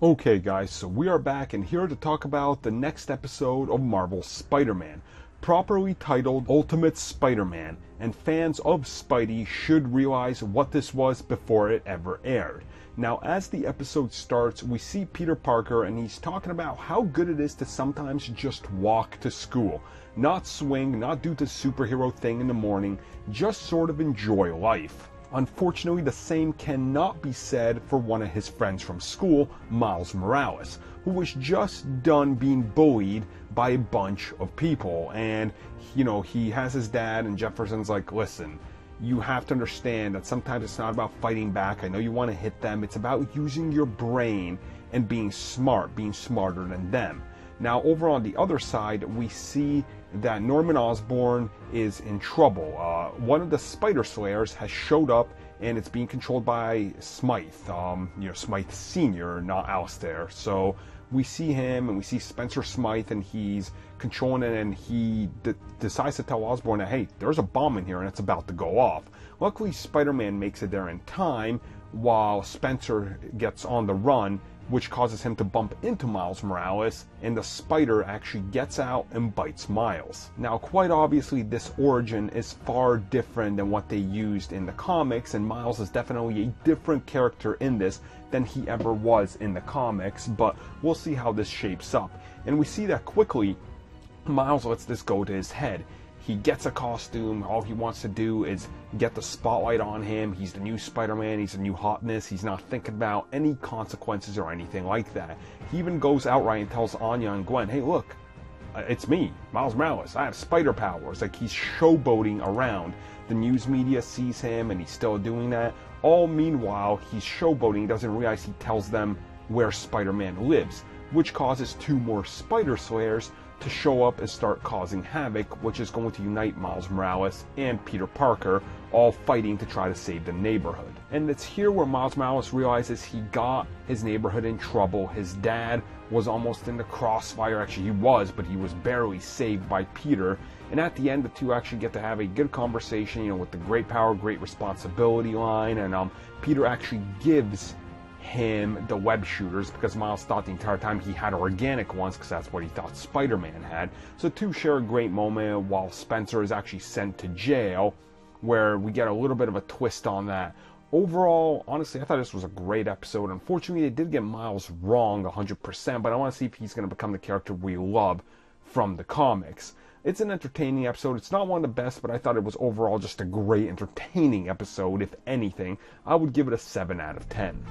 Okay guys, so we are back and here to talk about the next episode of Marvel's Spider-Man, properly titled Ultimate Spider-Man, and fans of Spidey should realize what this was before it ever aired. Now as the episode starts, we see Peter Parker and he's talking about how good it is to sometimes just walk to school. Not swing, not do the superhero thing in the morning, just sort of enjoy life. Unfortunately, the same cannot be said for one of his friends from school, Miles Morales, who was just done being bullied by a bunch of people. And, he has his dad, and Jefferson's like, listen, you have to understand that sometimes it's not about fighting back. I know you want to hit them. It's about using your brain and being smart, being smarter than them. Now, over on the other side, we see that Norman Osborn is in trouble. One of the Spider Slayers has showed up, and it's being controlled by Smythe. Smythe Sr., not Alistair. So we see him, and we see Spencer Smythe, and he's controlling it, and he decides to tell Osborn that, hey, there's a bomb in here, and it's about to go off. Luckily, Spider-Man makes it there in time, while Spencer gets on the run, which causes him to bump into Miles Morales, and the spider actually gets out and bites Miles. Now, quite obviously, this origin is far different than what they used in the comics, and Miles is definitely a different character in this than he ever was in the comics, but we'll see how this shapes up. And we see that quickly, Miles lets this go to his head. He gets a costume, all he wants to do is get the spotlight on him. He's the new Spider-Man, he's the new hotness, he's not thinking about any consequences or anything like that. He even goes outright and tells Anya and Gwen, hey look, it's me, Miles Morales, I have spider powers. Like, he's showboating around. The news media sees him and he's still doing that. All meanwhile, he's showboating, he doesn't realize he tells them where Spider-Man lives, which causes two more Spider Slayers to show up and start causing havoc, which is going to unite Miles Morales and Peter Parker, all fighting to try to save the neighborhood. And it's here where Miles Morales realizes he got his neighborhood in trouble. His dad was almost in the crossfire. Actually, he was, but he was barely saved by Peter. And at the end, the two actually get to have a good conversation, with the great power, great responsibility line. And Peter actually gives him the web shooters because Miles thought the entire time he had organic ones because that's what he thought Spider-Man had. So two share a great moment while Spencer is actually sent to jail, where we get a little bit of a twist on that. Overall, honestly, I thought this was a great episode. Unfortunately, they did get Miles wrong 100%, but I want to see if he's going to become the character we love from the comics. It's an entertaining episode. It's not one of the best, but I thought it was overall just a great, entertaining episode. If anything, I would give it a 7 out of 10.